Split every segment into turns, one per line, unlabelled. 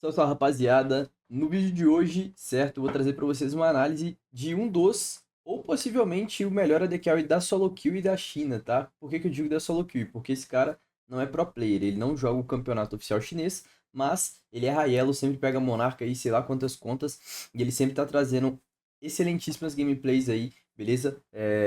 Salve, salve, rapaziada. No vídeo de hoje, certo, eu vou trazer para vocês uma análise de um dos, ou possivelmente o melhor AD Carry da solo queue e da China, tá? Por que que eu digo da solo queue? Porque esse cara não é pro player, ele não joga o campeonato oficial chinês, mas ele é high elo, sempre pega Monarca aí, sei lá quantas contas, e ele sempre tá trazendo excelentíssimas gameplays aí, beleza?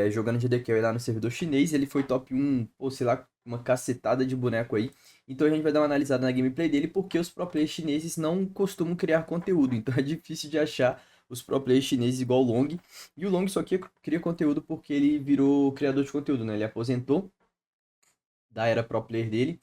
Jogando de AD Carry lá no servidor chinês, ele foi top 1, ou sei lá, uma cacetada de boneco aí. Então a gente vai dar uma analisada na gameplay dele, porque os pro players chineses não costumam criar conteúdo. Então é difícil de achar os pro players chineses igual o Long. E o Long só cria conteúdo porque ele virou criador de conteúdo, né? Ele aposentou da era pro player dele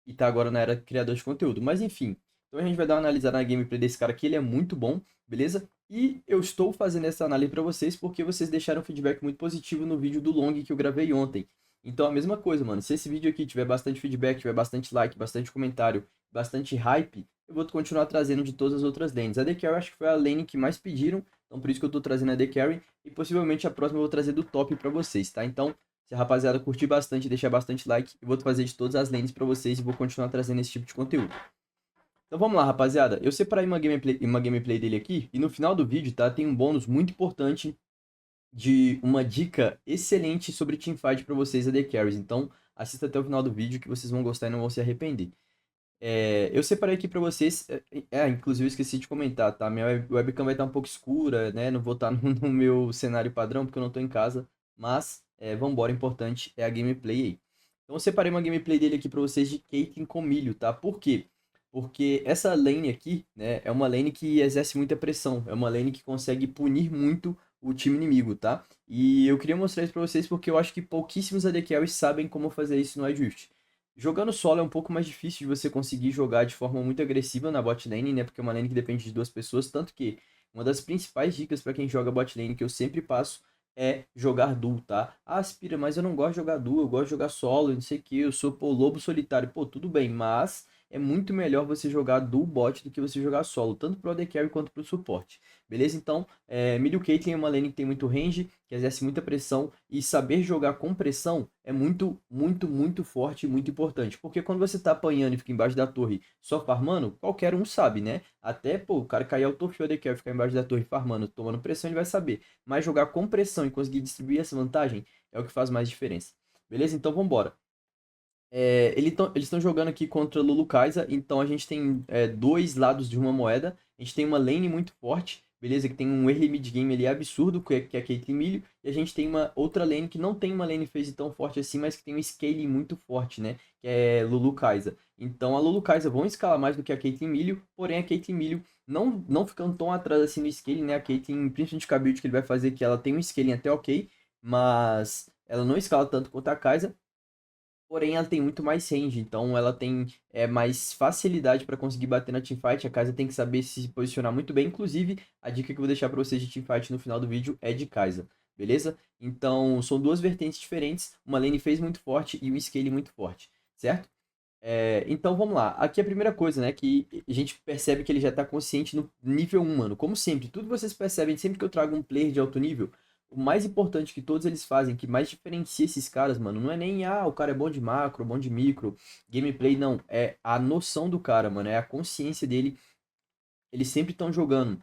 e tá agora na era criador de conteúdo. Mas enfim, então a gente vai dar uma analisada na gameplay desse cara aqui, ele é muito bom, beleza? E eu estou fazendo essa análise para vocês porque vocês deixaram um feedback muito positivo no vídeo do Long que eu gravei ontem. Então a mesma coisa, mano. Se esse vídeo aqui tiver bastante feedback, tiver bastante like, bastante comentário, bastante hype, eu vou continuar trazendo de todas as outras lanes. A The Carry acho que foi a lane que mais pediram, então por isso que eu tô trazendo a The Carry e possivelmente a próxima eu vou trazer do top para vocês, tá? Então se a rapaziada curtir bastante, deixar bastante like, eu vou fazer de todas as lanes pra vocês e vou continuar trazendo esse tipo de conteúdo. Então vamos lá, rapaziada. Eu separei uma gameplay dele aqui e no final do vídeo, tá, tem um bônus muito importante de uma dica excelente sobre teamfight pra vocês, AD Carries. Então assista até o final do vídeo que vocês vão gostar e não vão se arrepender. Eu separei aqui pra vocês, inclusive eu esqueci de comentar, tá? Minha webcam vai estar um pouco escura, né? Não vou estar no meu cenário padrão porque eu não tô em casa, mas vambora, importante é a gameplay aí. Então eu separei uma gameplay dele aqui pra vocês de Caitlyn com milho, tá? Por quê? Porque essa lane aqui, né, é uma lane que exerce muita pressão, é uma lane que consegue punir muito o time inimigo, tá? E eu queria mostrar isso pra vocês porque eu acho que pouquíssimos AD Carries sabem como fazer isso no Adrift. Jogando solo é um pouco mais difícil de você conseguir jogar de forma muito agressiva na bot lane, né? Porque é uma lane que depende de duas pessoas. Tanto que uma das principais dicas para quem joga bot lane que eu sempre passo é jogar duo, tá? Ah, Aspira, mas eu não gosto de jogar duo, eu gosto de jogar solo, não sei o que, eu sou, pô, lobo solitário. Pô, tudo bem, mas é muito melhor você jogar duo bot do que você jogar solo, tanto pro AD Carry quanto pro suporte. Beleza? Então, Milho Caitlyn é uma lane que tem muito range, que exerce muita pressão, e saber jogar com pressão é muito, muito, muito forte e muito importante. Porque quando você tá apanhando e fica embaixo da torre só farmando, qualquer um sabe, né? Até, pô, o cara cair autofill de quer ficar embaixo da torre farmando, tomando pressão, ele vai saber. Mas jogar com pressão e conseguir distribuir essa vantagem é o que faz mais diferença. Beleza? Então vambora. Eles estão jogando aqui contra Lulu Kai'Sa, então a gente tem dois lados de uma moeda. A gente tem uma lane muito forte, beleza? Que tem um early mid game ali absurdo, que é a Caitlyn Milho. E a gente tem uma outra lane que não tem uma lane phase tão forte assim, mas que tem um scaling muito forte, né? Que é Lulu Kai'Sa. Então a Lulu Kai'Sa vão escalar mais do que a Caitlyn Milho, porém a Caitlyn Milho não ficando tão atrás assim no scaling, né? A Caitlyn, principalmente com a build que ele vai fazer, que ela tem um scaling até ok, mas ela não escala tanto quanto a Kai'Sa. Porém, ela tem muito mais range, então ela tem mais facilidade para conseguir bater na teamfight. A Kai'Sa tem que saber se posicionar muito bem. Inclusive, a dica que eu vou deixar para vocês de teamfight no final do vídeo é de Kai'Sa, beleza? Então, são duas vertentes diferentes, uma lane phase muito forte e um scale muito forte, certo? Então, vamos lá. Aqui a primeira coisa, né, que a gente percebe que ele já está consciente no nível 1, mano. Como sempre, tudo vocês percebem sempre que eu trago um player de alto nível, o mais importante que todos eles fazem, que mais diferencia esses caras, mano, não é nem, o cara é bom de macro, bom de micro, gameplay, não. É a noção do cara, mano, é a consciência dele. Eles sempre estão jogando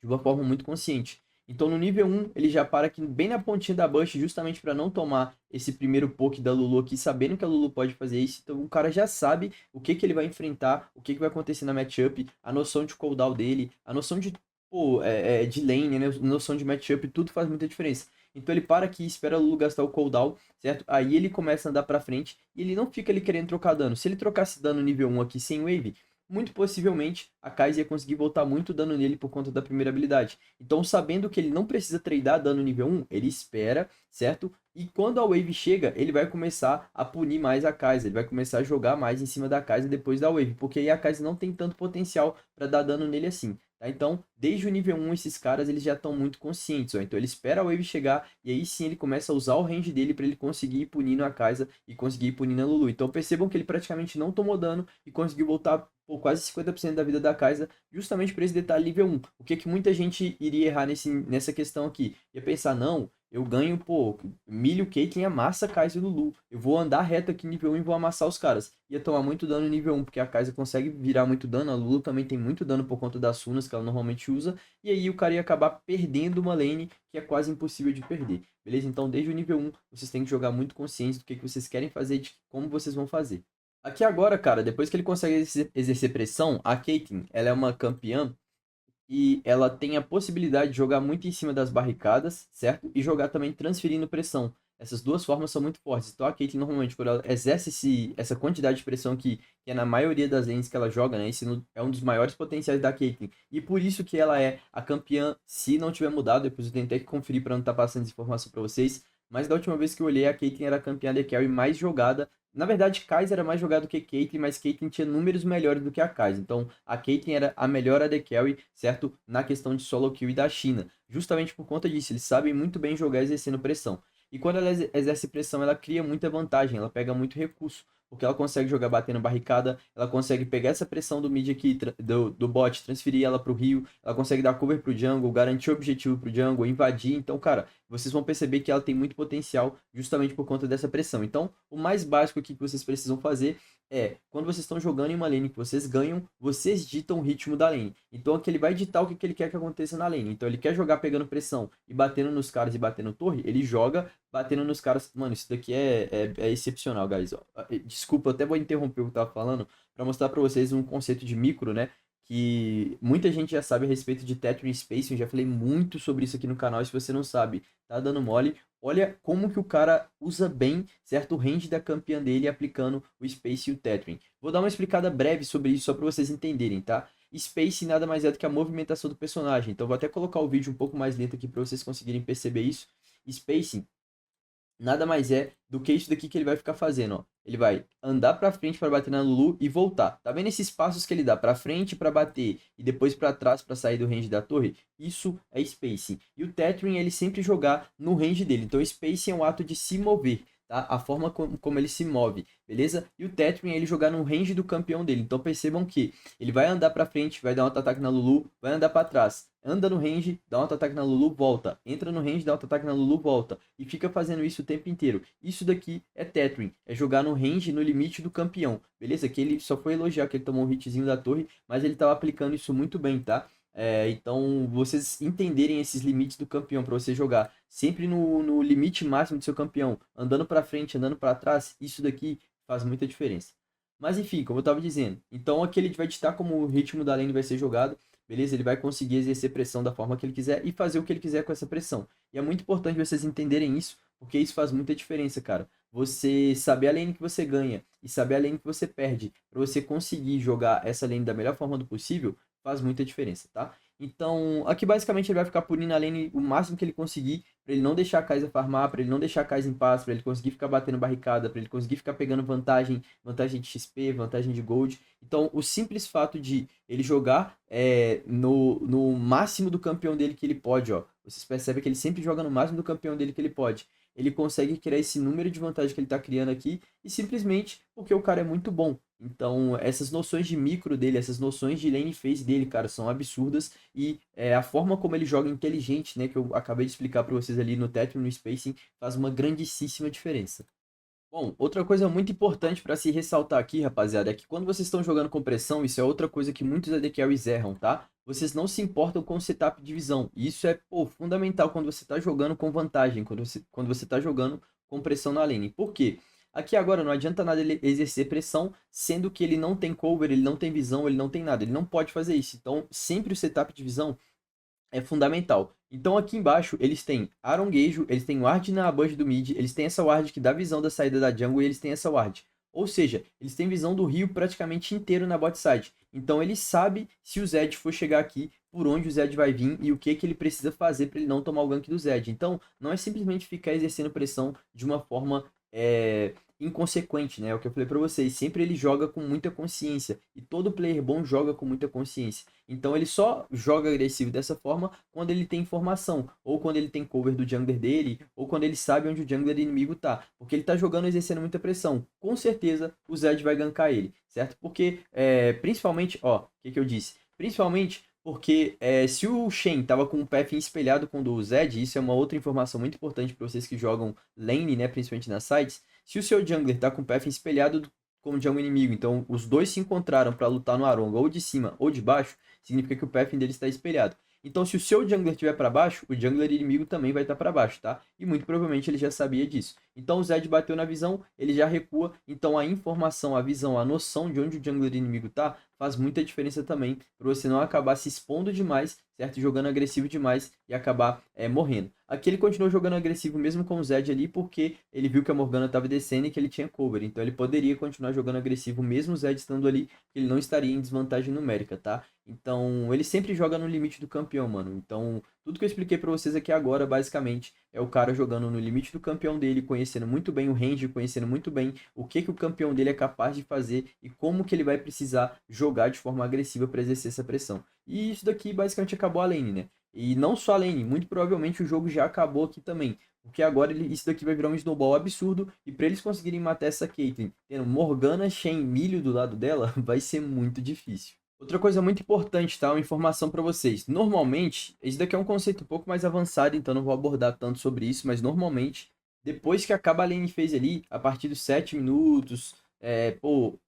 de uma forma muito consciente. Então no nível 1, ele já para aqui bem na pontinha da bush, justamente para não tomar esse primeiro poke da Lulu aqui, sabendo que a Lulu pode fazer isso. Então o cara já sabe o que ele vai enfrentar, o que vai acontecer na matchup, a noção de cooldown dele, a noção de, pô, de lane, né? A noção de matchup, tudo faz muita diferença. Então ele para aqui, espera a Lulu gastar o cooldown, certo? Aí ele começa a andar pra frente e ele não fica ali querendo trocar dano. Se ele trocasse dano nível 1 aqui sem wave, muito possivelmente a Kai'Sa ia conseguir voltar muito dano nele por conta da primeira habilidade. Então, sabendo que ele não precisa tradar dano nível 1, ele espera, certo? E quando a wave chega, ele vai começar a punir mais a Kai'Sa, ele vai começar a jogar mais em cima da Kai'Sa depois da wave, porque aí a Kai'Sa não tem tanto potencial para dar dano nele assim. Tá? Então, desde o nível 1, esses caras eles já estão muito conscientes. Ó. Então, ele espera a wave chegar e aí sim ele começa a usar o range dele para ele conseguir ir punindo a Kai'Sa e conseguir ir punindo a Lulu. Então, percebam que ele praticamente não tomou dano e conseguiu voltar por quase 50% da vida da Kai'Sa justamente por esse detalhe nível 1. O que muita gente iria errar nessa questão aqui? Ia pensar, não, eu ganho, pô, milho, Caitlyn amassa a Kai'Sa e Lulu. Eu vou andar reto aqui nível 1 e vou amassar os caras. Ia tomar muito dano nível 1, porque a Kai'Sa consegue virar muito dano, a Lulu também tem muito dano por conta das runas que ela normalmente usa, e aí o cara ia acabar perdendo uma lane que é quase impossível de perder. Beleza? Então, desde o nível 1, vocês têm que jogar muito conscientes do que vocês querem fazer e de como vocês vão fazer. Aqui agora, cara, depois que ele consegue exercer pressão, a Caitlyn, ela é uma campeã e ela tem a possibilidade de jogar muito em cima das barricadas, certo? E jogar também transferindo pressão. Essas duas formas são muito fortes. Então a Caitlyn normalmente, quando ela exerce essa quantidade de pressão que é na maioria das lanes que ela joga, né? Esse é um dos maiores potenciais da Caitlyn. E por isso que ela é a campeã, se não tiver mudado, depois eu tentei conferir para não estar passando essa informação para vocês. Mas da última vez que eu olhei, a Caitlyn era a campeã de carry mais jogada. Na verdade, Kai'Sa era mais jogado que Caitlyn, mas Caitlyn tinha números melhores do que a Kai'Sa. Então, a Caitlyn era a melhor AD Carry, certo? Na questão de solo kill e da China. Justamente por conta disso, eles sabem muito bem jogar exercendo pressão. E quando ela exerce pressão, ela cria muita vantagem, ela pega muito recurso. Porque ela consegue jogar batendo barricada, ela consegue pegar essa pressão do mid aqui, do bot, transferir ela pro Rio, ela consegue dar cover pro jungle, garantir objetivo pro jungle, invadir. Então, cara, vocês vão perceber que ela tem muito potencial justamente por conta dessa pressão. Então, o mais básico aqui que vocês precisam fazer é, quando vocês estão jogando em uma lane que vocês ganham, vocês ditam o ritmo da lane. Então aqui ele vai ditar o que ele quer que aconteça na lane. Então ele quer jogar pegando pressão e batendo nos caras e batendo torre, ele joga batendo nos caras. Mano, isso daqui é excepcional, guys. Ó, desculpa, até vou interromper o que eu tava falando para mostrar para vocês um conceito de micro, né? Que muita gente já sabe a respeito de Tethering Spacing. Eu já falei muito sobre isso aqui no canal. E se você não sabe, tá dando mole. Olha como que o cara usa bem, certo, o range da campeã dele aplicando o Space e o Tethering. Vou dar uma explicada breve sobre isso só para vocês entenderem, tá? Space nada mais é do que a movimentação do personagem. Então vou até colocar o vídeo um pouco mais lento aqui para vocês conseguirem perceber isso. Spacing nada mais é do que isso daqui que ele vai ficar fazendo, ó. Ele vai andar pra frente para bater na Lulu e voltar. Tá vendo esses passos que ele dá pra frente para bater e depois para trás para sair do range da torre? Isso é spacing. E o Tethering ele sempre jogar no range dele. Então spacing é um ato de se mover, tá? A forma como ele se move, beleza? E o Tethering é ele jogar no range do campeão dele. Então percebam que ele vai andar pra frente, vai dar um auto-ataque na Lulu, vai andar para trás. Anda no range, dá um auto-ataque na Lulu, volta. Entra no range, dá um auto-ataque na Lulu, volta. E fica fazendo isso o tempo inteiro. Isso daqui é Tethering. É jogar no range, no limite do campeão. Beleza? Que ele só foi elogiar que ele tomou um hitzinho da torre, mas ele estava aplicando isso muito bem, tá? Então, vocês entenderem esses limites do campeão para você jogar sempre no limite máximo do seu campeão, andando para frente, andando para trás, isso daqui faz muita diferença. Mas enfim, como eu estava dizendo, então aqui ele vai ditar como o ritmo da lane vai ser jogado. Beleza? Ele vai conseguir exercer pressão da forma que ele quiser e fazer o que ele quiser com essa pressão. E é muito importante vocês entenderem isso, porque isso faz muita diferença, cara. Você saber a lane que você ganha e saber a lane que você perde, para você conseguir jogar essa lane da melhor forma do possível, faz muita diferença, tá? Então, aqui basicamente ele vai ficar punindo a lane o máximo que ele conseguir, para ele não deixar a Kai'Sa farmar, para ele não deixar a Kai'Sa em paz, para ele conseguir ficar batendo barricada, para ele conseguir ficar pegando vantagem de XP, vantagem de gold. Então, o simples fato de ele jogar no máximo do campeão dele que ele pode, ó. Vocês percebem que ele sempre joga no máximo do campeão dele que ele pode. Ele consegue criar esse número de vantagem que ele está criando aqui e simplesmente porque o cara é muito bom. Então, essas noções de micro dele, essas noções de lane phase dele, cara, são absurdas. E a forma como ele joga inteligente, né, que eu acabei de explicar para vocês ali no Tethering, no Spacing, faz uma grandíssima diferença. Bom, outra coisa muito importante para se ressaltar aqui, rapaziada, é que quando vocês estão jogando com pressão, isso é outra coisa que muitos AD Carries erram, tá? Vocês não se importam com o setup de visão. E isso é, pô, fundamental quando você está jogando com vantagem, quando você está jogando com pressão na lane. Por quê? Aqui agora não adianta nada ele exercer pressão, sendo que ele não tem cover, ele não tem visão, ele não tem nada. Ele não pode fazer isso. Então, sempre o setup de visão é fundamental. Então aqui embaixo eles têm Aronguejo, eles têm ward na bush do mid, eles têm essa ward que dá visão da saída da jungle e eles têm essa ward. Ou seja, eles têm visão do rio praticamente inteiro na bot side. Então ele sabe se o Zed for chegar aqui, por onde o Zed vai vir e o que ele precisa fazer para ele não tomar o gank do Zed. Então não é simplesmente ficar exercendo pressão de uma forma inconsequente, né? É o que eu falei para vocês. Sempre ele joga com muita consciência. E todo player bom joga com muita consciência. Então ele só joga agressivo dessa forma quando ele tem informação. Ou quando ele tem cover do jungler dele. Ou quando ele sabe onde o jungler inimigo tá. Porque ele tá jogando exercendo muita pressão. Com certeza o Zed vai gankar ele. Certo? Porque, principalmente, ó, o que eu disse? Principalmente Porque se o Shen tava com o path espelhado com o do Zed, isso é uma outra informação muito importante para vocês que jogam lane, né, principalmente nas sides. Se o seu jungler tá com o path espelhado com o jungle inimigo, então os dois se encontraram para lutar no Aronga, ou de cima ou de baixo, significa que o path dele está espelhado. Então, se o seu jungler estiver para baixo, o jungler inimigo também vai estar para baixo, tá? E muito provavelmente ele já sabia disso. Então, o Zed bateu na visão, ele já recua. Então, a informação, a visão, a noção de onde o jungler inimigo tá faz muita diferença também para você não acabar se expondo demais, certo? Jogando agressivo demais e acabar morrendo. Aqui ele continuou jogando agressivo mesmo com o Zed ali porque ele viu que a Morgana estava descendo e que ele tinha cover. Então, ele poderia continuar jogando agressivo mesmo o Zed estando ali, porque ele não estaria em desvantagem numérica, tá? Então, ele sempre joga no limite do campeão, mano. Então, tudo que eu expliquei pra vocês aqui agora, basicamente, é o cara jogando no limite do campeão dele, conhecendo muito bem o range, conhecendo muito bem o que o campeão dele é capaz de fazer e como que ele vai precisar jogar de forma agressiva para exercer essa pressão. E isso daqui basicamente acabou a lane, né? E não só a lane, muito provavelmente o jogo já acabou aqui também. Porque agora isso daqui vai virar um snowball absurdo. E para eles conseguirem matar essa Caitlyn, tendo Morgana, Shen, Milho do lado dela, vai ser muito difícil. Outra coisa muito importante, tá? Uma informação para vocês. Normalmente, esse daqui é um conceito um pouco mais avançado, então não vou abordar tanto sobre isso, mas normalmente, depois que acaba a lane phase ali, a partir dos 7 minutos,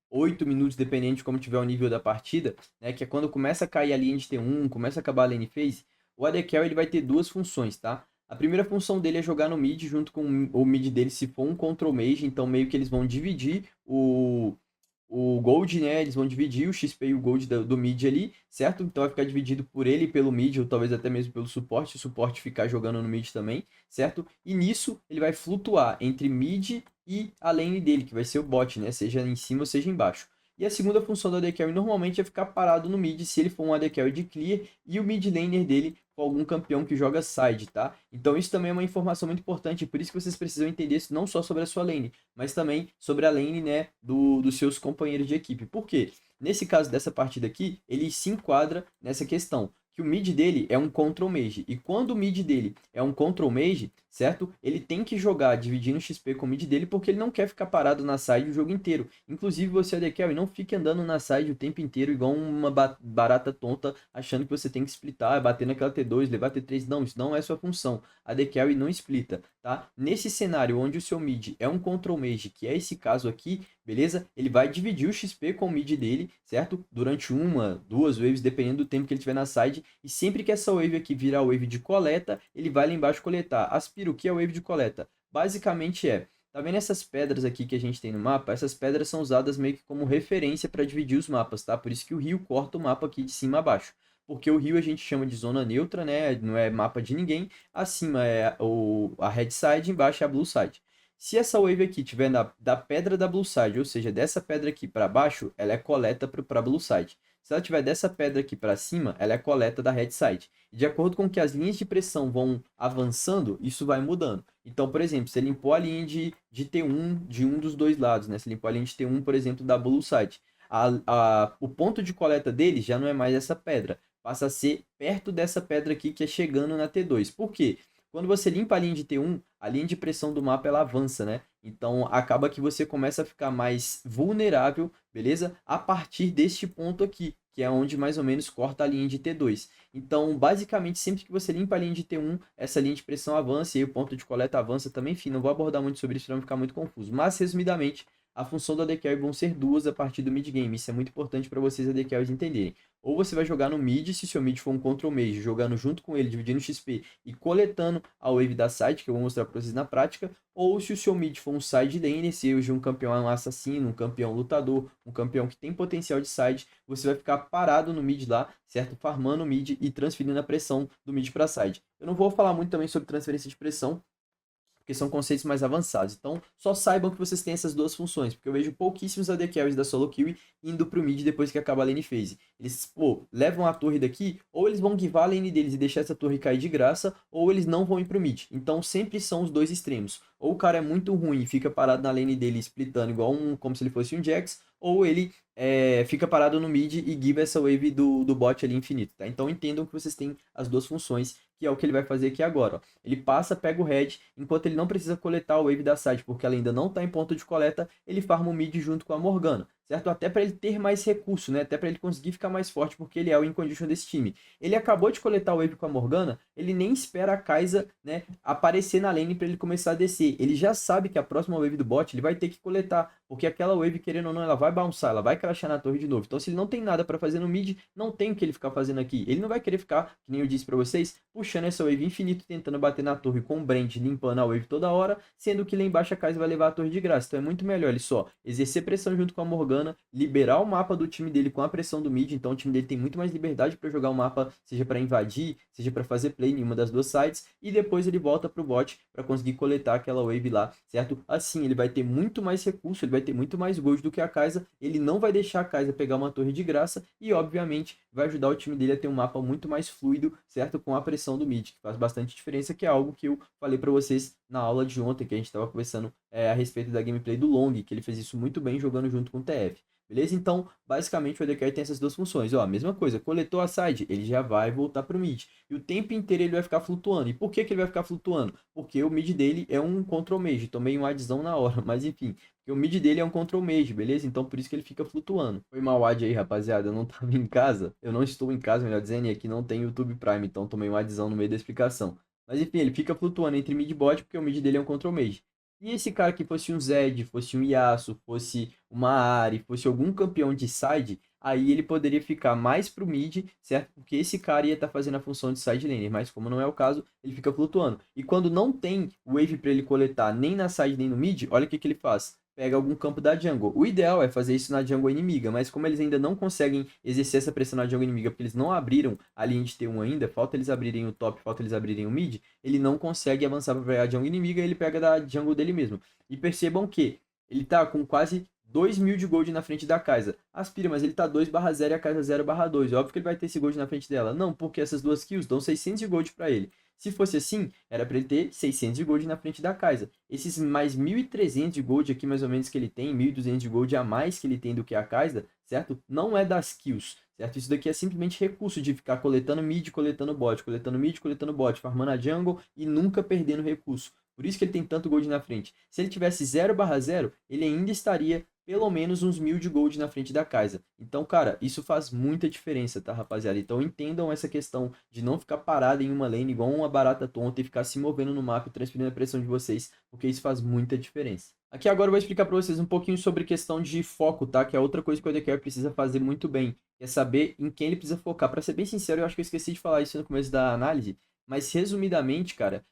8 minutos, dependendo de como tiver o nível da partida, né? Que é quando começa a cair a linha de T1, começa a acabar a lane phase, o AD Carry ele vai ter duas funções, tá? A primeira função dele é jogar no mid junto com o mid dele, se for um control mage, então meio que eles vão dividir o Gold, né? Eles vão dividir o XP e o Gold do mid ali, certo? Então vai ficar dividido por ele e pelo mid, ou talvez até mesmo pelo suporte, o suporte ficar jogando no mid também, certo? E nisso ele vai flutuar entre mid e a lane dele, que vai ser o bot, né? Seja em cima ou seja embaixo. E a segunda função do AD Carry normalmente é ficar parado no mid se ele for um AD Carry de clear e o mid laner dele for algum campeão que joga side, tá? Então isso também é uma informação muito importante, por isso que vocês precisam entender isso não só sobre a sua lane, mas também sobre a lane, né, dos seus companheiros de equipe. Por quê? Nesse caso dessa partida aqui, ele se enquadra nessa questão, que o mid dele é um control mage, e quando o mid dele é um control mage, certo? Ele tem que jogar dividindo XP com o mid dele, porque ele não quer ficar parado na side o jogo inteiro. Inclusive você, AD Carry, não fique andando na side o tempo inteiro igual uma barata tonta, achando que você tem que splitar, bater naquela T2, levar T3. Não, isso não é sua função. A AD Carry não splita, tá? Nesse cenário onde o seu mid é um control mage, que é esse caso aqui, beleza? Ele vai dividir o XP com o mid dele, certo? Durante uma, duas waves, dependendo do tempo que ele tiver na side. E sempre que essa wave aqui virar wave de coleta, ele vai lá embaixo coletar. Aspira, o que é wave de coleta? Basicamente tá vendo essas pedras aqui que a gente tem no mapa? Essas pedras são usadas meio que como referência para dividir os mapas, tá? Por isso que o rio corta o mapa aqui de cima a baixo. Porque o rio a gente chama de zona neutra, né? Não é mapa de ninguém. Acima é a red side, embaixo é a blue side. Se essa wave aqui tiver da pedra da blue side, ou seja, dessa pedra aqui para baixo, ela é coleta para blue side. Se ela tiver dessa pedra aqui para cima, ela é coleta da red side. E de acordo com que as linhas de pressão vão avançando, isso vai mudando. Então, por exemplo, você limpou a linha de T1 de um dos dois lados, né? Você limpou a linha de T1, por exemplo, da blue side. O ponto de coleta dele já não é mais essa pedra. Passa a ser perto dessa pedra aqui que é chegando na T2. Por quê? Quando você limpa a linha de T1, a linha de pressão do mapa ela avança, né? Então acaba que você começa a ficar mais vulnerável, beleza? A partir deste ponto aqui, que é onde mais ou menos corta a linha de T2. Então, basicamente, sempre que você limpa a linha de T1, essa linha de pressão avança e aí o ponto de coleta avança também. Enfim, não vou abordar muito sobre isso para não ficar muito confuso. Mas, resumidamente, a função do AD Carry vão ser duas a partir do mid game. Isso é muito importante para vocês AD Carries entenderem. Ou você vai jogar no mid, se seu mid for um control mage, jogando junto com ele, dividindo XP e coletando a wave da side, que eu vou mostrar para vocês na prática. Ou se o seu mid for um side laner, se hoje um campeão é um assassino, um campeão lutador, um campeão que tem potencial de side, você vai ficar parado no mid lá, certo? Farmando o mid e transferindo a pressão do mid para side. Eu não vou falar muito também sobre transferência de pressão, porque são conceitos mais avançados. Então, só saibam que vocês têm essas duas funções, porque eu vejo pouquíssimos AD Carries da solo kill indo pro mid depois que acaba a lane phase. Eles, levam a torre daqui, ou eles vão guivar a lane deles e deixar essa torre cair de graça, ou eles não vão ir pro mid. Então, sempre são os dois extremos. Ou o cara é muito ruim e fica parado na lane dele splitando igual como se ele fosse um Jax, ou ele fica parado no mid e give essa wave do bot ali infinito, tá? Então entendam que vocês têm as duas funções, que é o que ele vai fazer aqui agora, ó. Ele passa, pega o red, enquanto ele não precisa coletar a wave da side, porque ela ainda não está em ponto de coleta, ele farma o mid junto com a Morgana, certo? Até para ele ter mais recurso, né? Até para ele conseguir ficar mais forte, porque ele é o win condition desse time. Ele acabou de coletar o wave com a Morgana, ele nem espera a Kai'Sa, né, aparecer na lane para ele começar a descer. Ele já sabe que a próxima wave do bot ele vai ter que coletar, porque aquela wave, querendo ou não, ela vai bounçar, ela vai crashar na torre de novo. Então, se ele não tem nada para fazer no mid, não tem o que ele ficar fazendo aqui. Ele não vai querer ficar, que nem eu disse para vocês, puxando essa wave infinito, tentando bater na torre com o Brand, limpando a wave toda hora, sendo que lá embaixo a Kai'Sa vai levar a torre de graça. Então, é muito melhor ele só exercer pressão junto com a Morgana, liberar o mapa do time dele com a pressão do mid. Então, o time dele tem muito mais liberdade para jogar o mapa, seja para invadir, seja para fazer play em uma das duas sides, e depois ele volta pro bot para conseguir coletar aquela wave lá, certo? Assim, ele vai ter muito mais recurso, ele vai ter muito mais gold do que a Kai'Sa, ele não vai deixar a Kai'Sa pegar uma torre de graça e, obviamente, vai ajudar o time dele a ter um mapa muito mais fluido, certo? Com a pressão do mid, que faz bastante diferença, que é algo que eu falei para vocês na aula de ontem, que a gente estava conversando a respeito da gameplay do Long, que ele fez isso muito bem jogando junto com o TF. Beleza? Então, basicamente, o AD Carry tem essas duas funções. Ó, a mesma coisa, coletou a side, ele já vai voltar pro mid. E o tempo inteiro ele vai ficar flutuando. E por que que ele vai ficar flutuando? Porque o mid dele é um control mage. Tomei um adzão na hora, mas enfim. Porque o mid dele é um control mage, beleza? Então, por isso que ele fica flutuando. Foi mal ad aí, rapaziada. Eu não tava em casa. Eu não estou em casa, melhor dizendo, e aqui não tem YouTube Prime. Então, tomei um adzão no meio da explicação. Mas enfim, ele fica flutuando entre mid e bot, porque o mid dele é um control mage. E esse cara que fosse um Zed, fosse um Yasuo, fosse uma Ahri, fosse algum campeão de side, aí ele poderia ficar mais pro mid, certo? Porque esse cara ia estar fazendo a função de side laner, mas como não é o caso, ele fica flutuando. E quando não tem wave para ele coletar nem na side nem no mid, olha o que que ele faz. Pega algum campo da jungle. O ideal é fazer isso na jungle inimiga, mas como eles ainda não conseguem exercer essa pressão na jungle inimiga, porque eles não abriram a linha de T1 ainda, falta eles abrirem o top, falta eles abrirem o mid, ele não consegue avançar para pegar a jungle inimiga, ele pega da jungle dele mesmo. E percebam que ele tá com quase 2.000 de gold na frente da Kai'Sa. Aspira, mas ele tá 2/0 e a Kai'Sa 0/2. Óbvio que ele vai ter esse gold na frente dela. Não, porque essas duas kills dão 600 de gold para ele. Se fosse assim, era para ele ter 600 de gold na frente da Kai'Sa. Esses mais 1.300 de gold aqui, mais ou menos, que ele tem, 1.200 de gold a mais que ele tem do que a Kai'Sa, certo? Não é das kills, certo? Isso daqui é simplesmente recurso de ficar coletando mid, coletando bot, coletando mid, coletando bot, farmando a jungle e nunca perdendo recurso. Por isso que ele tem tanto gold na frente. Se ele tivesse 0/0, ele ainda estaria pelo menos uns 1.000 de gold na frente da Kai'Sa. Então, cara, isso faz muita diferença, tá, rapaziada? Então, entendam essa questão de não ficar parado em uma lane igual uma barata tonta e ficar se movendo no mapa e transferindo a pressão de vocês, porque isso faz muita diferença. Aqui agora eu vou explicar para vocês um pouquinho sobre questão de foco, tá? Que é outra coisa que o AD Carry precisa fazer muito bem, é saber em quem ele precisa focar. Para ser bem sincero, eu acho que eu esqueci de falar isso no começo da análise, mas resumidamente, cara,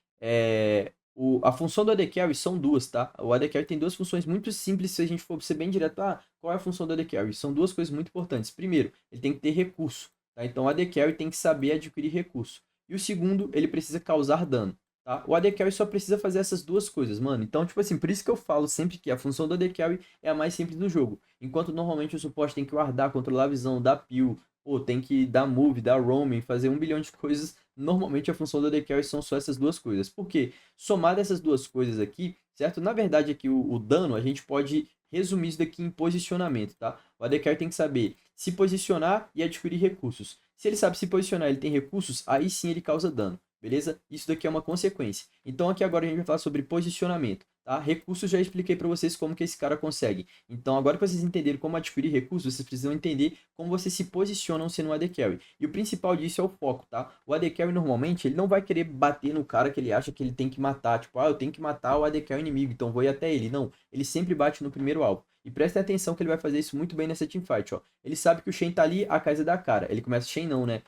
a função do AD Carry são duas, tá? O AD Carry tem duas funções muito simples, se a gente for ser bem direto, qual é a função do AD Carry? São duas coisas muito importantes. Primeiro, ele tem que ter recurso, tá? Então o AD Carry tem que saber adquirir recurso. E o segundo, ele precisa causar dano, tá? O AD Carry só precisa fazer essas duas coisas, mano. Então, tipo assim, por isso que eu falo sempre que a função do AD Carry é a mais simples do jogo. Enquanto normalmente o suporte tem que guardar, controlar a visão, dar peel, pô, tem que dar move, dar roaming, fazer 1 bilhão de coisas. Normalmente a função do AD Carry são só essas duas coisas. Por quê? Somado essas duas coisas aqui, certo? Na verdade aqui o dano a gente pode resumir isso daqui em posicionamento, tá? O AD Carry tem que saber se posicionar e adquirir recursos. Se ele sabe se posicionar e ele tem recursos, aí sim ele causa dano, beleza? Isso daqui é uma consequência. Então aqui agora a gente vai falar sobre posicionamento, tá? Recursos já expliquei para vocês como que esse cara consegue. Então agora que vocês entenderam como adquirir recursos, vocês precisam entender como vocês se posicionam sendo um AD Carry. E o principal disso é o foco, tá? O AD Carry normalmente ele não vai querer bater no cara que ele acha que ele tem que matar. Tipo, eu tenho que matar o AD Carry inimigo, então vou ir até ele. Não, ele sempre bate no primeiro alvo. E prestem atenção que ele vai fazer isso muito bem nessa teamfight, ó. Ele sabe que o Shen tá ali, a Kai'Sa dá cara. Ele começa, Shen não, né?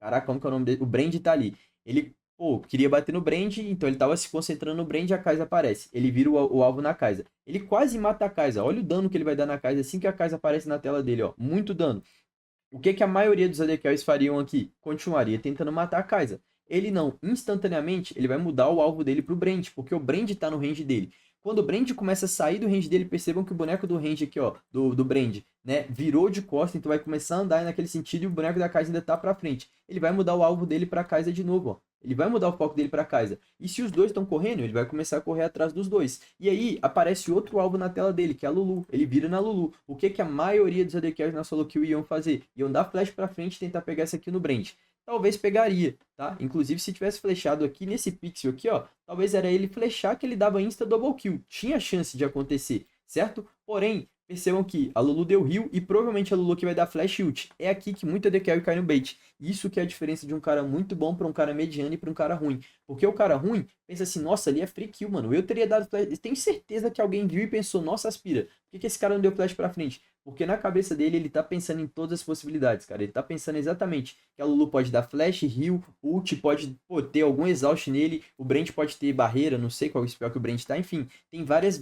Caraca, como que é o nome dele? O Brand tá ali. Ele, pô, queria bater no Brand, então ele tava se concentrando no Brand e a Kai'Sa aparece. Ele vira o alvo na Kai'Sa. Ele quase mata a Kai'Sa. Olha o dano que ele vai dar na Kai'Sa assim que a Kai'Sa aparece na tela dele, ó. Muito dano. O que que a maioria dos AD Carries fariam aqui? Continuaria tentando matar a Kai'Sa. Ele não, instantaneamente, ele vai mudar o alvo dele pro Brand, porque o Brand tá no range dele. Quando o Brand começa a sair do range dele, percebam que o boneco do range aqui, ó, do Brand, né, virou de costa, então vai começar a andar naquele sentido e o boneco da Kai'Sa ainda tá pra frente. Ele vai mudar o alvo dele pra Kai'Sa de novo, ó. Ele vai mudar o foco dele pra Kai'Sa. E se os dois estão correndo, ele vai começar a correr atrás dos dois. E aí aparece outro alvo na tela dele, que é a Lulu. Ele vira na Lulu. O que que a maioria dos AD Carries na solo kill iam fazer? Iam dar flash pra frente e tentar pegar essa aqui no Brand. Talvez pegaria, tá? Inclusive se tivesse flechado aqui nesse pixel aqui, ó, talvez era ele flechar que ele dava insta double kill. Tinha chance de acontecer, certo? Porém, percebam que a Lulu deu heal e provavelmente a Lulu que vai dar flash ult. É aqui que muita AD Carry cai no bait. Isso que é a diferença de um cara muito bom para um cara mediano e para um cara ruim. Porque o cara ruim pensa assim, nossa, ali é free kill, mano. Eu teria dado flash. Tenho certeza que alguém viu e pensou, nossa, Aspira, por que esse cara não deu flash pra frente? Porque na cabeça dele, ele tá pensando em todas as possibilidades, cara. Ele tá pensando exatamente que a Lulu pode dar flash, heal, ult, pode ter algum exaust nele, o Brand pode ter barreira, não sei qual é o spell que o Brand tá, enfim. Tem várias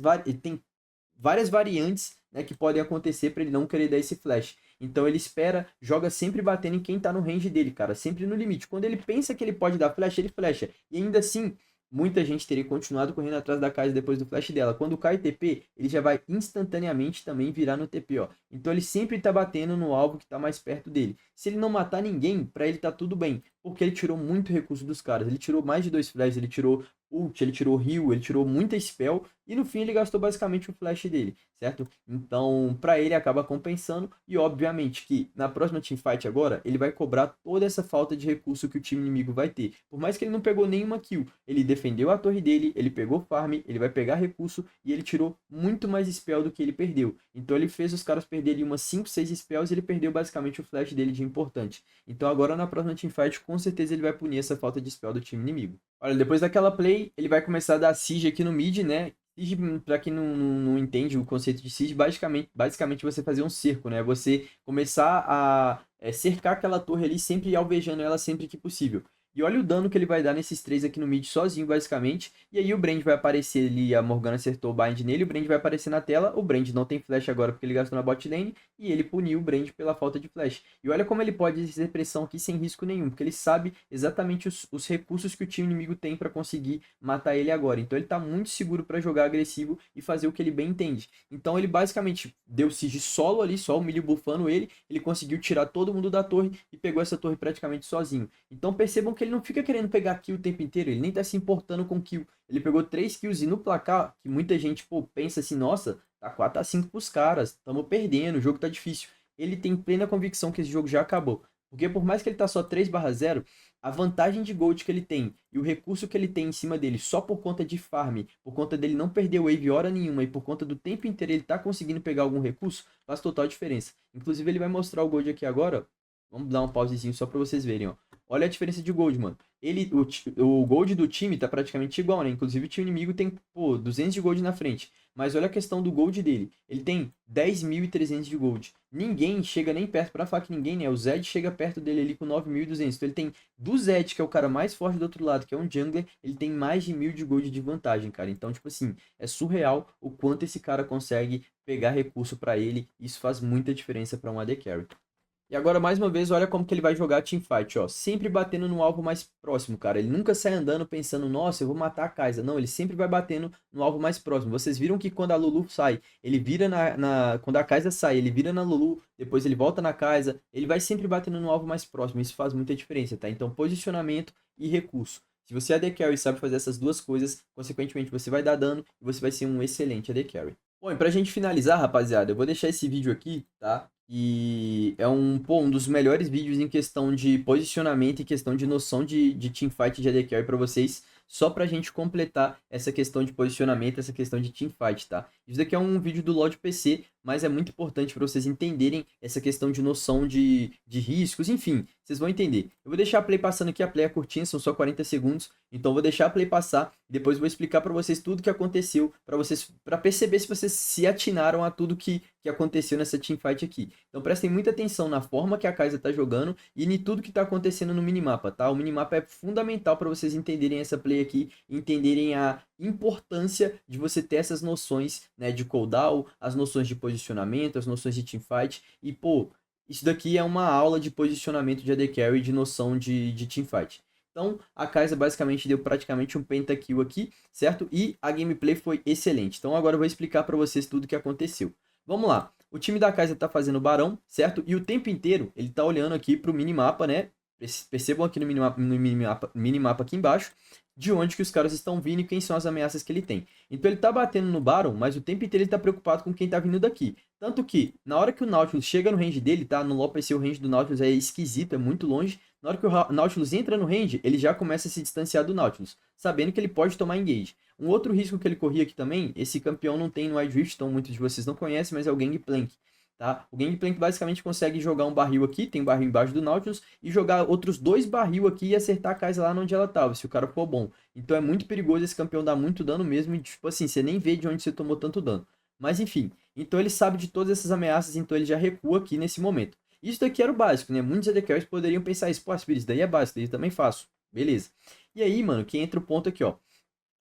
variantes, né, que podem acontecer para ele não querer dar esse flash. Então ele espera, joga sempre batendo em quem tá no range dele, cara, sempre no limite. Quando ele pensa que ele pode dar flash, ele flasha. E ainda assim, muita gente teria continuado correndo atrás da Kai'Sa depois do flash dela. Quando cai TP, ele já vai instantaneamente também virar no TP, ó. Então ele sempre tá batendo no alvo que tá mais perto dele. Se ele não matar ninguém, pra ele tá tudo bem, porque ele tirou muito recurso dos caras. Ele tirou mais de 2 flashes, ele tirou ult, ele tirou heal, ele tirou muita spell e no fim ele gastou basicamente o flash dele, certo? Então, pra ele acaba compensando e obviamente que na próxima teamfight agora, ele vai cobrar toda essa falta de recurso que o time inimigo vai ter. Por mais que ele não pegou nenhuma kill, ele defendeu a torre dele, ele pegou farm, ele vai pegar recurso e ele tirou muito mais spell do que ele perdeu. Então ele fez os caras perderem umas 5, 6 spells e ele perdeu basicamente o flash dele de importante. Então agora na próxima teamfight, com certeza ele vai punir essa falta de spell do time inimigo. Olha, depois daquela play, ele vai começar a dar siege aqui no mid, né? Siege, pra quem não entende o conceito de siege, basicamente você fazer um cerco, né? Você começar a cercar aquela torre ali, sempre alvejando ela sempre que possível. E olha o dano que ele vai dar nesses três aqui no mid sozinho, basicamente. E aí o Brand vai aparecer ali, a Morgana acertou o bind nele, o Brand vai aparecer na tela. O Brand não tem flash agora porque ele gastou na bot lane. E ele puniu o Brand pela falta de flash. E olha como ele pode exercer pressão aqui sem risco nenhum, porque ele sabe exatamente os recursos que o time inimigo tem para conseguir matar ele agora. Então ele tá muito seguro para jogar agressivo e fazer o que ele bem entende. Então ele basicamente deu siege solo ali, só o milho buffando ele. Ele conseguiu tirar todo mundo da torre e pegou essa torre praticamente sozinho. Então percebam que ele não fica querendo pegar kill o tempo inteiro, ele nem tá se importando com kill. Ele pegou 3 kills e no placar, que muita gente pensa assim, nossa, tá 4-5 pros caras, tamo perdendo, o jogo tá difícil. Ele tem plena convicção que esse jogo já acabou. Porque por mais que ele tá só 3/0, a vantagem de gold que ele tem e o recurso que ele tem em cima dele só por conta de farm, por conta dele não perder wave hora nenhuma e por conta do tempo inteiro ele tá conseguindo pegar algum recurso, faz total diferença. Inclusive ele vai mostrar o gold aqui agora. Vamos dar um pausezinho só pra vocês verem, ó. Olha a diferença de gold, mano. O gold do time tá praticamente igual, né? Inclusive o time inimigo tem, 200 de gold na frente. Mas olha a questão do gold dele. Ele tem 10.300 de gold. Ninguém chega nem perto, pra falar que ninguém, né? O Zed chega perto dele ali com 9.200. Então ele tem, do Zed, que é o cara mais forte do outro lado, que é um jungler, ele tem mais de 1.000 de gold de vantagem, cara. Então, tipo assim, é surreal o quanto esse cara consegue pegar recurso pra ele. Isso faz muita diferença pra um AD Carry. E agora, mais uma vez, olha como que ele vai jogar a teamfight, ó. Sempre batendo no alvo mais próximo, cara. Ele nunca sai andando pensando, nossa, eu vou matar a Kai'Sa. Não, ele sempre vai batendo no alvo mais próximo. Vocês viram que quando a Lulu sai, ele vira quando a Kai'Sa sai, ele vira na Lulu, depois ele volta na Kai'Sa. Ele vai sempre batendo no alvo mais próximo. Isso faz muita diferença, tá? Então, posicionamento e recurso. Se você é AD Carry e sabe fazer essas duas coisas, consequentemente você vai dar dano e você vai ser um excelente AD Carry. Bom, e pra gente finalizar, rapaziada, eu vou deixar esse vídeo aqui, tá? E é um dos melhores vídeos em questão de posicionamento e questão de noção de teamfight de AD Carry pra vocês, só pra gente completar essa questão de posicionamento, essa questão de teamfight, tá? Isso daqui é um vídeo do LoL de PC, mas é muito importante para vocês entenderem essa questão de noção de riscos, enfim, vocês vão entender. Eu vou deixar a play passando aqui, a play é curtinha, são só 40 segundos, então eu vou deixar a play passar, depois eu vou explicar para vocês tudo que aconteceu, para perceber se vocês se atinaram a tudo que aconteceu nessa teamfight aqui. Então prestem muita atenção na forma que a Kai'Sa tá jogando e em tudo que tá acontecendo no minimapa, tá? O minimapa é fundamental para vocês entenderem essa play aqui, entenderem a importância de você ter essas noções, né, de cooldown, as noções de posicionamento, as noções de teamfight e, isso daqui é uma aula de posicionamento de AD Carry, de noção de teamfight. Então, a Kai'Sa basicamente deu praticamente um pentakill aqui, certo? E a gameplay foi excelente. Então, agora eu vou explicar para vocês tudo o que aconteceu. Vamos lá. O time da Kai'Sa tá fazendo barão, certo? E o tempo inteiro ele tá olhando aqui pro minimapa, né? Percebam aqui no minimapa aqui embaixo, de onde que os caras estão vindo e quem são as ameaças que ele tem. Então ele tá batendo no Baron, mas o tempo inteiro ele tá preocupado com quem tá vindo daqui. Tanto que, na hora que o Nautilus chega no range dele, tá? No LoL PC o range do Nautilus é esquisito, é muito longe. Na hora que o Nautilus entra no range, ele já começa a se distanciar do Nautilus, sabendo que ele pode tomar engage. Um outro risco que ele corria aqui também, esse campeão não tem no Wild Rift, então muitos de vocês não conhecem, mas é o Gangplank. Tá? O Gangplank basicamente consegue jogar um barril aqui, tem um barril embaixo do Nautilus, e jogar outros 2 barril aqui e acertar a casa lá onde ela tava, se o cara for bom. Então é muito perigoso, esse campeão dá muito dano mesmo, e tipo assim, você nem vê de onde você tomou tanto dano. Mas enfim, então ele sabe de todas essas ameaças, então ele já recua aqui nesse momento. Isso daqui era o básico, né? Muitos AD Carries poderiam pensar isso, pô, Spirit, isso daí é básico, isso daí eu também faço. Beleza. E aí, mano, que entra o ponto aqui, ó.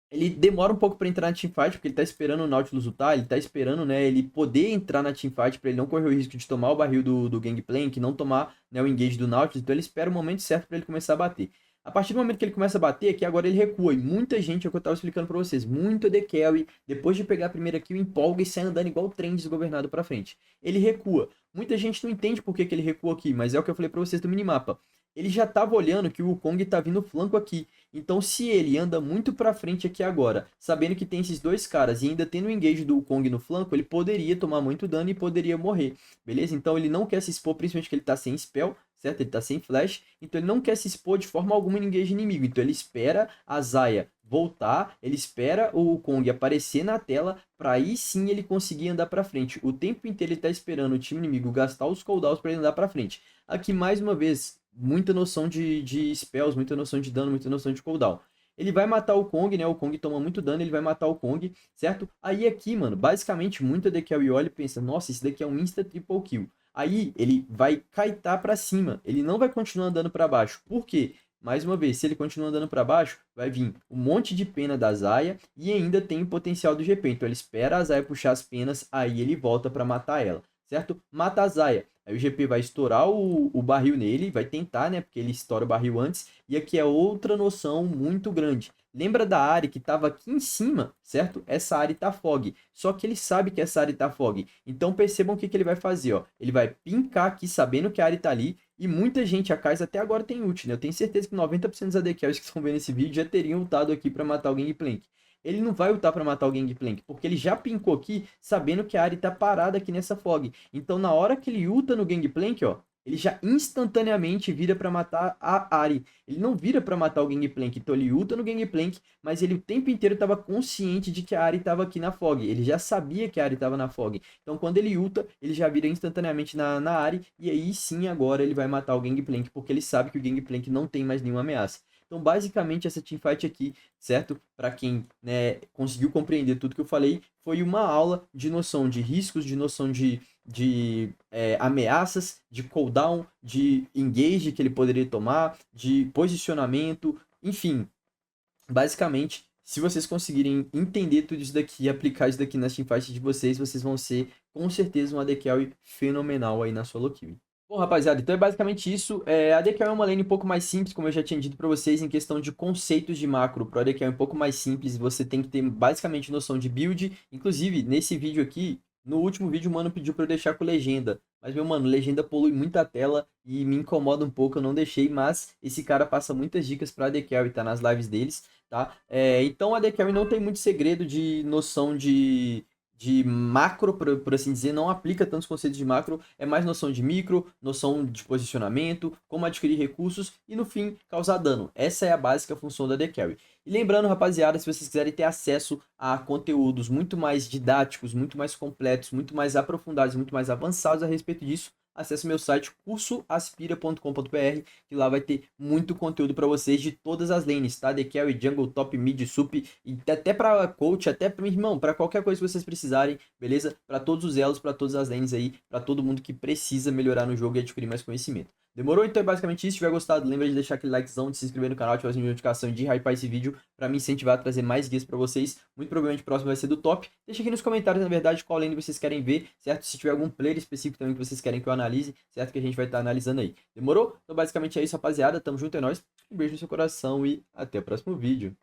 Ele demora um pouco pra entrar na teamfight, porque ele tá esperando o Nautilus lutar, ele tá esperando, né, ele poder entrar na teamfight pra ele não correr o risco de tomar o barril do Gangplank, não tomar, né, o engage do Nautilus, então ele espera o momento certo pra ele começar a bater. A partir do momento que ele começa a bater, aqui agora ele recua, e muita gente, é o que eu tava explicando pra vocês, muito AD Carry, depois de pegar a primeira kill, empolga e sai andando igual o trem desgovernado pra frente. Ele recua. Muita gente não entende por que ele recua aqui, mas é o que eu falei pra vocês do minimapa. Ele já tava olhando que o Wukong tá vindo flanco aqui. Então, se ele anda muito pra frente aqui agora, sabendo que tem esses 2 caras e ainda tendo o engage do Wukong no flanco, ele poderia tomar muito dano e poderia morrer, beleza? Então, ele não quer se expor, principalmente que ele tá sem spell, certo? Ele tá sem flash, então ele não quer se expor de forma alguma no engage inimigo. Então, ele espera a Xayah voltar, ele espera o Wukong aparecer na tela, para aí sim ele conseguir andar pra frente. O tempo inteiro ele tá esperando o time inimigo gastar os cooldowns para ele andar pra frente. Aqui, mais uma vez, muita noção de spells, muita noção de dano, muita noção de cooldown. Ele vai matar o Kong, né? O Kong toma muito dano, ele vai matar o Kong, certo? Aí aqui, mano, basicamente, muita AD Carry olha e pensa, nossa, esse daqui é um insta triple kill. Aí ele vai kaitar pra cima, ele não vai continuar andando pra baixo. Por quê? Mais uma vez, se ele continuar andando pra baixo, vai vir um monte de pena da Xayah e ainda tem o potencial do GP. Então ele espera a Xayah puxar as penas, aí ele volta pra matar ela, certo? Mata a Xayah. Aí o GP vai estourar o barril nele, vai tentar, né? Porque ele estoura o barril antes. E aqui é outra noção muito grande. Lembra da área que estava aqui em cima, certo? Essa área tá fog. Só que ele sabe que essa área tá fog. Então percebam o que ele vai fazer, ó. Ele vai pincar aqui sabendo que a área tá ali. E muita gente, a Kai'Sa até agora tem ult, né? Eu tenho certeza que 90% dos AD Carries que estão vendo esse vídeo já teriam ultado aqui para matar o Gangplank. Ele não vai ultar para matar o Gangplank, porque ele já pincou aqui, sabendo que a Ahri tá parada aqui nessa fog. Então, na hora que ele ulta no Gangplank, ó, ele já instantaneamente vira para matar a Ahri. Ele não vira para matar o Gangplank, então ele ulta no Gangplank, mas ele o tempo inteiro estava consciente de que a Ahri estava aqui na fog. Ele já sabia que a Ahri estava na fog. Então, quando ele ulta, ele já vira instantaneamente na Ahri, e aí sim, agora ele vai matar o Gangplank, porque ele sabe que o Gangplank não tem mais nenhuma ameaça. Então, basicamente, essa teamfight aqui, certo? Para quem, né, conseguiu compreender tudo que eu falei, foi uma aula de noção de riscos, de noção de ameaças, de cooldown, de engage que ele poderia tomar, de posicionamento, enfim. Basicamente, se vocês conseguirem entender tudo isso daqui e aplicar isso daqui nas teamfights de vocês, vocês vão ser, com certeza, um AD Carry fenomenal aí na solo queue. Bom, rapaziada, então é basicamente isso. A AD Carry é uma lane um pouco mais simples, como eu já tinha dito pra vocês, em questão de conceitos de macro. Pro AD Carry é um pouco mais simples, você tem que ter basicamente noção de build. Inclusive, nesse vídeo aqui, no último vídeo o mano pediu pra eu deixar com legenda. Mas, meu mano, legenda polui muita tela e me incomoda um pouco, eu não deixei. Mas esse cara passa muitas dicas pra AD Carry, tá nas lives deles, tá? Então a AD Carry não tem muito segredo de noção de macro, por assim dizer, não aplica tantos conceitos de macro, é mais noção de micro, noção de posicionamento, como adquirir recursos e, no fim, causar dano. Essa é a básica função da AD Carry. E lembrando, rapaziada, se vocês quiserem ter acesso a conteúdos muito mais didáticos, muito mais completos, muito mais aprofundados, muito mais avançados a respeito disso, acesse meu site cursoaspira.com.br, que lá vai ter muito conteúdo para vocês de todas as lanes, tá? The Carry, Jungle, Top, Mid, Sup, e até para coach, até para irmão, para qualquer coisa que vocês precisarem, beleza? Para todos os elos, para todas as lanes aí, para todo mundo que precisa melhorar no jogo e adquirir mais conhecimento. Demorou? Então é basicamente isso. Se tiver gostado, lembra de deixar aquele likezão, de se inscrever no canal, ativar as notificações, de hypar esse vídeo para me incentivar a trazer mais guias para vocês. Muito provavelmente o próximo vai ser do top. Deixa aqui nos comentários, na verdade, qual lane vocês querem ver, certo? Se tiver algum player específico também que vocês querem que eu analise, certo? Que a gente vai estar analisando aí. Demorou? Então basicamente é isso, rapaziada. Tamo junto, é nóis. Um beijo no seu coração e até o próximo vídeo.